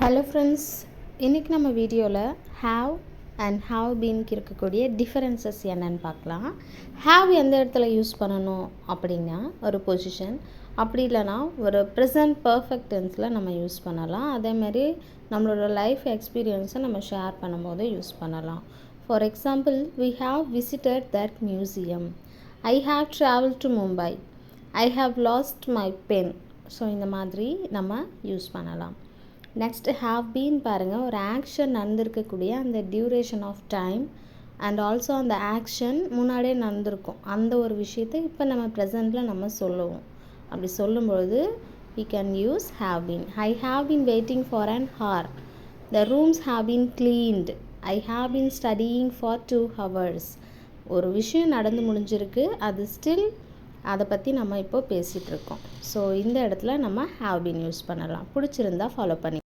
Hello friends, இன்றைக்கி நம்ம வீடியோவில் ஹாவ் அண்ட் ஹாவ் பீனுக்கு இருக்கக்கூடிய டிஃபரன்சஸ் என்னன்னு பார்க்கலாம். ஹாவ் எந்த இடத்துல யூஸ் பண்ணணும் அப்படின்னா ஒரு பொசிஷன், அப்படி இல்லைனா ஒரு ப்ரெசன்ட் பர்ஃபெக்ட் டென்ஸில் நம்ம யூஸ் பண்ணலாம். அதேமாதிரி நம்மளோட லைஃப் எக்ஸ்பீரியன்ஸை நம்ம ஷேர் பண்ணும்போது யூஸ் பண்ணலாம். For example, we have visited that museum, I have travel to Mumbai, I have lost my pen. So இந்த மாதிரி நம்ம யூஸ் பண்ணலாம். நெக்ஸ்ட்டு ஹாவ் பீன் பாருங்கள், ஒரு ஆக்ஷன் நடந்திருக்கக்கூடிய அந்த duration of time and also அந்த ஆக்ஷன் முன்னாடியே நடந்திருக்கும். அந்த ஒரு விஷயத்தை இப்போ நம்ம ப்ரெசண்ட்டில் நம்ம சொல்லுவோம். அப்படி சொல்லும்பொழுது we can use have been. I have been waiting for an hour. The rooms have been cleaned. I have been studying for 2 hours. ஒரு விஷயம் நடந்து முடிஞ்சிருக்கு, அது ஸ்டில் அதை பற்றி நம்ம இப்போ பேசிகிட்ருக்கோம். ஸோ இந்த இடத்துல நம்ம have been யூஸ் பண்ணலாம். பிடிச்சிருந்தா ஃபாலோ பண்ணி